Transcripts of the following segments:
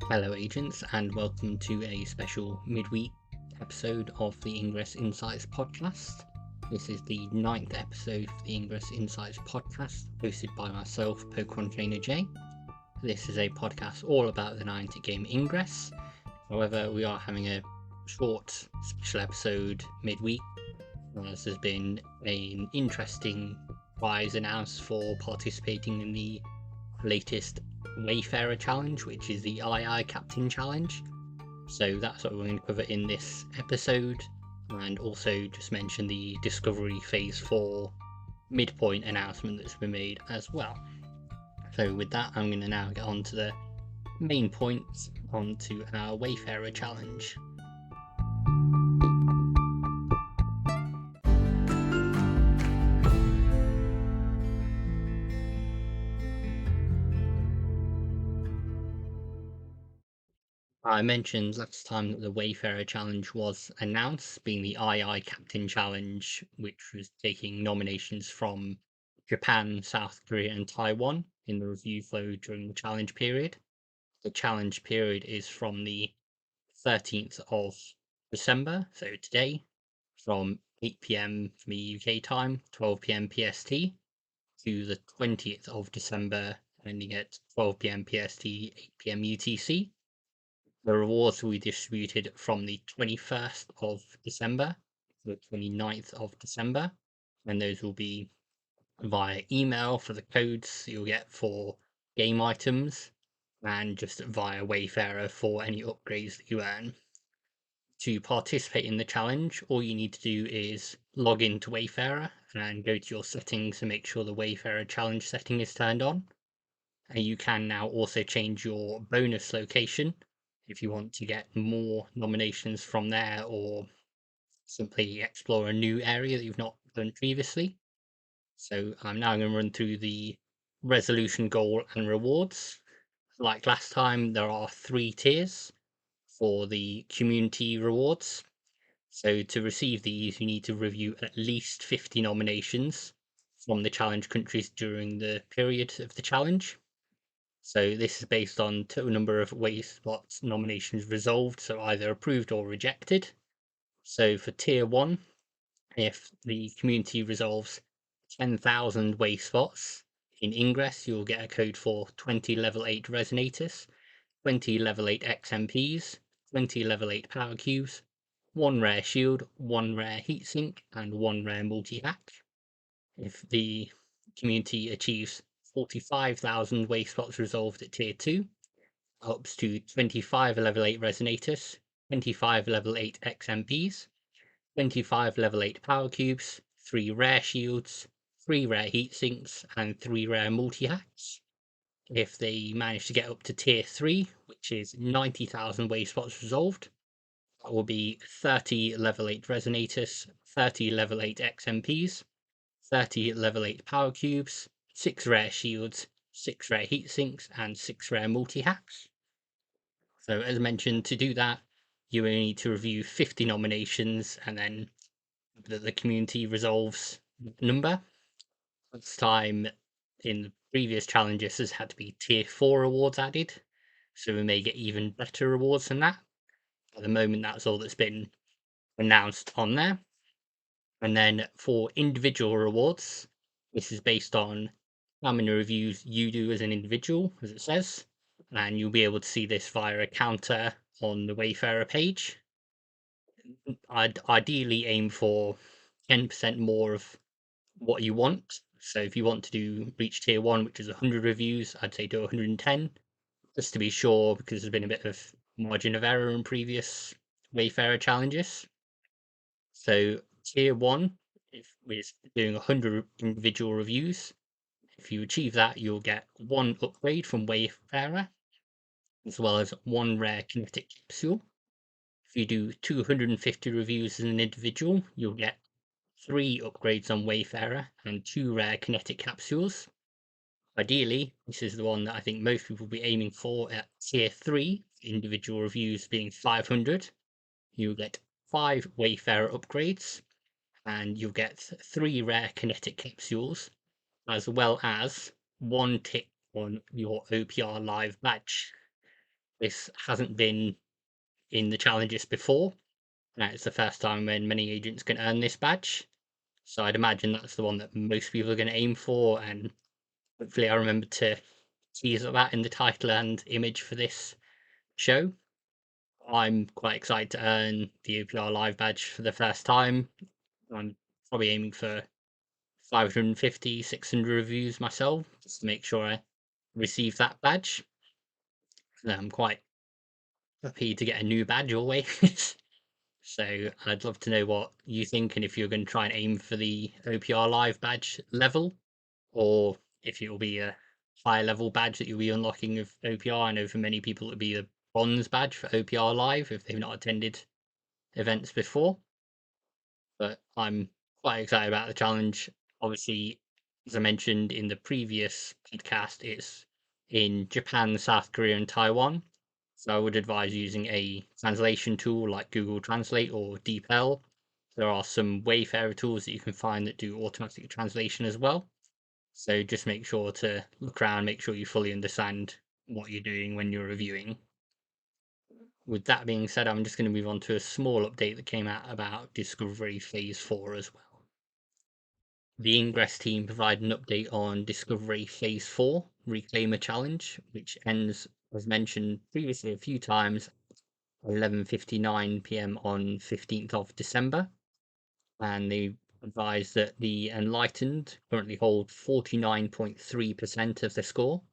Hello, agents, and welcome to a special midweek episode of the Ingress Insights podcast. This is the 9th episode of the Ingress Insights podcast, hosted by myself, PkmnTrainerJ. This is a podcast all about the 90 game Ingress. However, we are having a short special episode midweek, as there's been an interesting prize announced for participating in the latest Wayfarer challenge, which is the Aye Aye Captain challenge. So that's what we're going to cover in this episode, and also just mention the Discoverie Phase 4 midpoint announcement that's been made as well. So with that, I'm going to now get on to the main points onto our Wayfarer challenge. I mentioned last time that the Wayfarer Challenge was announced, being the Aye Aye Captain Challenge, which was taking nominations from Japan, South Korea, and Taiwan in the review flow during the challenge period. The challenge period is from the 13th of December, so today, from 8 p.m. from the UK time, 12 p.m. PST, to the 20th of December, ending at 12 p.m. PST, 8 p.m. UTC. The rewards will be distributed from the 21st of December to the 29th of December, and those will be via email for the codes you'll get for game items, and just via Wayfarer for any upgrades that you earn. To participate in the challenge, all you need to do is log into Wayfarer and go to your settings to make sure the Wayfarer challenge setting is turned on. And you can now also change your bonus location if you want to get more nominations from there, or simply explore a new area that you've not done previously. So I'm now going to run through the resolution goal and rewards. Like last time, there are 3 tiers for the community rewards. So to receive these, you need to review at least 50 nominations from the challenge countries during the period of the challenge. So this is based on total number of Wayspots nominations resolved, so either approved or rejected. So for tier 1, if the community resolves 10,000 Wayspots in Ingress, you'll get a code for 20 level 8 Resonators, 20 level 8 XMPs, 20 level 8 Power Cubes, 1 rare Shield, 1 rare Heatsink, and 1 rare Multi-Hack. If the community achieves 45,000 Wayspots resolved at tier 2, ups to 25 level 8 Resonators, 25 level 8 XMPs, 25 level 8 Power Cubes, 3 rare Shields, 3 rare Heatsinks, and 3 rare Multi-Hacks. If they manage to get up to tier 3, which is 90,000 Wayspots resolved, that will be 30 level 8 Resonators, 30 level 8 XMPs, 30 level 8 Power Cubes, 6 rare Shields, 6 rare Heatsinks, and 6 rare Multi-Hacks. So as mentioned, to do that, you only need to review 50 nominations, and then the community resolves the number. This time in the previous challenges, there's had to be tier 4 rewards added, so we may get even better rewards than that. At the moment, that's all that's been announced on there. And then for individual rewards, this is based on how many reviews you do as an individual, as it says, and you'll be able to see this via a counter on the Wayfarer page. I'd ideally aim for 10% more of what you want. So if you want to reach tier 1, which is 100 reviews, I'd say do 110, just to be sure, because there's been a bit of margin of error in previous Wayfarer challenges. So tier 1, if we're doing 100 individual reviews, if you achieve that, you'll get 1 upgrade from Wayfarer, as well as 1 rare kinetic capsule. If you do 250 reviews as an individual, you'll get 3 upgrades on Wayfarer and 2 rare kinetic capsules. Ideally, this is the one that I think most people will be aiming for at tier 3, individual reviews being 500. You'll get 5 Wayfarer upgrades, and you'll get 3 rare kinetic capsules, as well as 1 tick on your OPR live badge. This hasn't been in the challenges before. Now it's the first time when many agents can earn this badge. So I'd imagine that's the one that most people are going to aim for, and hopefully I remember to tease at that in the title and image for this show. I'm quite excited to earn the OPR Live badge for the first time. I'm probably aiming for 550, 600 reviews myself, just to make sure I receive that badge. I'm quite happy to get a new badge always. So I'd love to know what you think, and if you're going to try and aim for the OPR Live badge level, or if it will be a higher level badge that you'll be unlocking with OPR. I know for many people it'll be a bronze badge for OPR Live if they've not attended events before. But I'm quite excited about the challenge. Obviously, as I mentioned in the previous podcast, it's in Japan, South Korea, and Taiwan. So I would advise using a translation tool like Google Translate or DeepL. There are some Wayfarer tools that you can find that do automatic translation as well. So just make sure to look around, make sure you fully understand what you're doing when you're reviewing. With that being said, I'm just going to move on to a small update that came out about Discoverie Phase 4 as well. The Ingress team provided an update on Discoverie Phase 4 Reclaimer Challenge, which ends, as mentioned previously a few times, 11:59 p.m. on 15th of December. And they advised that the Enlightened currently hold 49.3% of the score,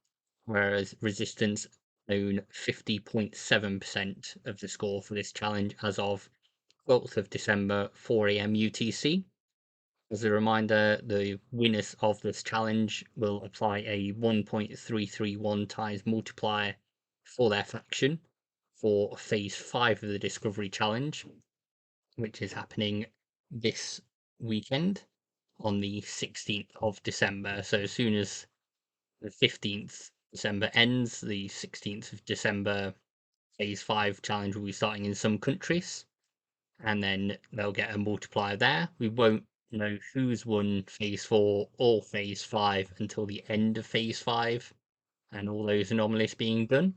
whereas Resistance own 50.7% of the score for this challenge as of 12th of December, 4 a.m. UTC. As a reminder, the winners of this challenge will apply a 1.331 times multiplier for their faction for Phase 5 of the Discovery Challenge, which is happening this weekend on the 16th of December. So as soon as the 15th December ends, the 16th of December Phase 5 challenge will be starting in some countries, and then they'll get a multiplier there. We won't know who's won Phase 4 or Phase 5 until the end of Phase 5 and all those anomalies being done.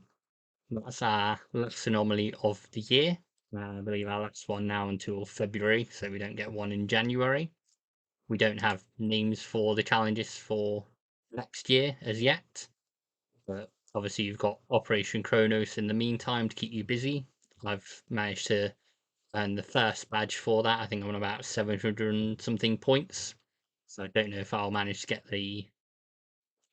That's our last anomaly of the year. I believe our last one now until February, so we don't get one in January. We don't have names for the challenges for next year as yet, but obviously you've got Operation Kronos in the meantime to keep you busy. I've managed to earn the first badge for that. I think I'm on about 700 and something points, so I don't know if I'll manage to get the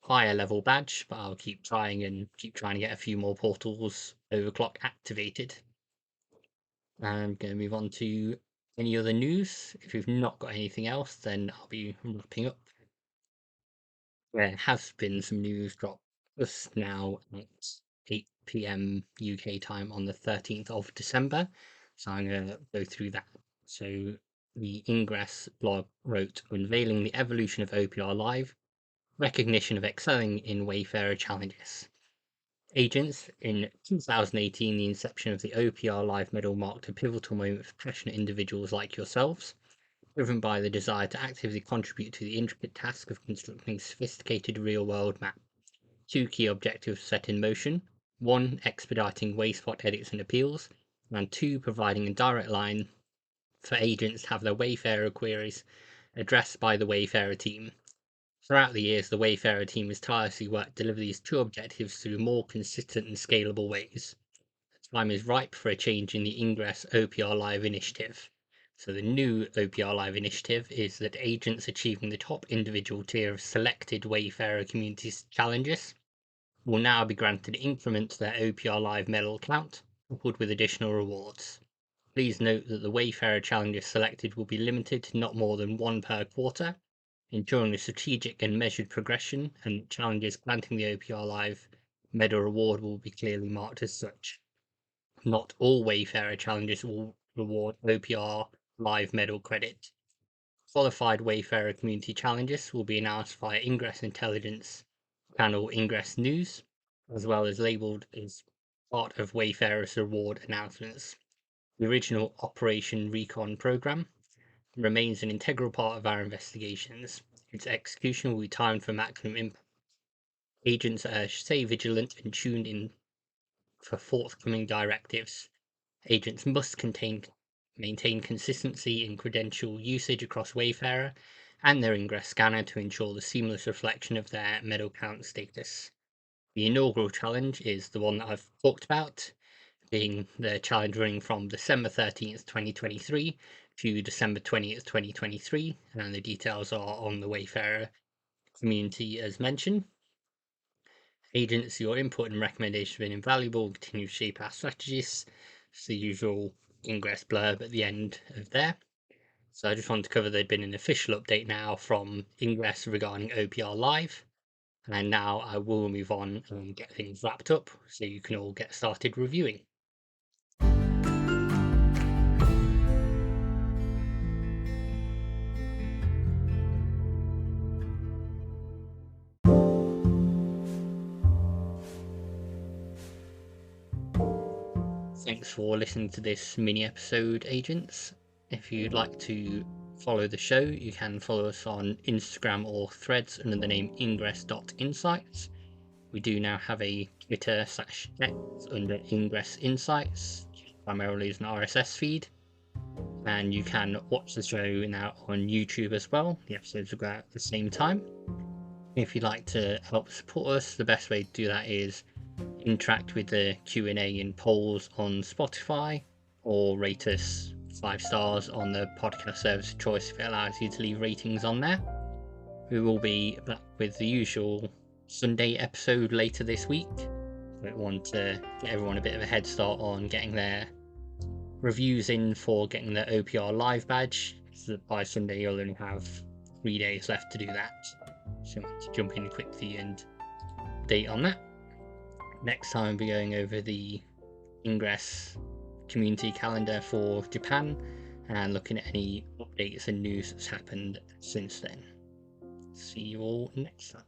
higher level badge, but I'll keep trying to get a few more portals overclock activated. I'm going to move on to any other news. If you've not got anything else, then I'll be wrapping up. There has been some news dropped just now at 8 p.m. UK time on the 13th of December. So I'm going to go through that. So the Ingress blog wrote, unveiling the evolution of OPR Live, recognition of excelling in Wayfarer challenges. Agents, in 2018, the inception of the OPR Live medal marked a pivotal moment for passionate individuals like yourselves, driven by the desire to actively contribute to the intricate task of constructing a sophisticated real-world map. Two key objectives set in motion: one, expediting wayspot edits and appeals, and two, providing a direct line for agents to have their Wayfarer queries addressed by the Wayfarer team. Throughout the years, the Wayfarer team has tirelessly worked to deliver these two objectives through more consistent and scalable ways. The time is ripe for a change in the Ingress OPR Live initiative. So the new OPR Live initiative is that agents achieving the top individual tier of selected Wayfarer community challenges will now be granted increments to their OPR Live medal count, coupled with additional rewards. Please note that the Wayfarer challenges selected will be limited to not more than one per quarter, ensuring a strategic and measured progression, and challenges granting the OPR Live medal reward will be clearly marked as such. Not all Wayfarer challenges will reward OPR Live medal credit. Qualified Wayfarer community challenges will be announced via Ingress Intelligence channel Ingress News, as well as labelled as part of Wayfarer's reward announcements. The original Operation Recon program remains an integral part of our investigations. Its execution will be timed for maximum impact. Agents are urged to stay vigilant and tuned in for forthcoming directives. Agents must maintain consistency in credential usage across Wayfarer and their Ingress scanner to ensure the seamless reflection of their medal count status. The inaugural challenge is the one that I've talked about, being the challenge running from December 13th, 2023 to December 20th, 2023, and the details are on the Wayfarer community as mentioned. Agents, your input and recommendation have been invaluable. Continue to shape our strategies. It's the usual Ingress blurb at the end of there. So I just wanted to cover there'd been an official update now from Ingress regarding OPR Live. And now I will move on and get things wrapped up so you can all get started reviewing. Thanks for listening to this mini episode, agents. If you'd like to follow the show, you can follow us on Instagram or Threads under the name ingress.insights. We do now have a Twitter/X under Ingress Insights, primarily as an RSS feed. And you can watch the show now on YouTube as well. The episodes will go out at the same time. If you'd like to help support us, the best way to do that is interact with the Q&A and polls on Spotify, or rate us 5 stars on the podcast service of choice if it allows you to leave ratings on there. We will be back with the usual Sunday episode later this week. We want to get everyone a bit of a head start on getting their reviews in for getting the OPR live badge, so by Sunday you'll only have 3 days left to do that. So I want to jump in quickly and update on that. Next time we'll be going over the Ingress community calendar for Japan and looking at any updates and news that's happened since then. See you all next time.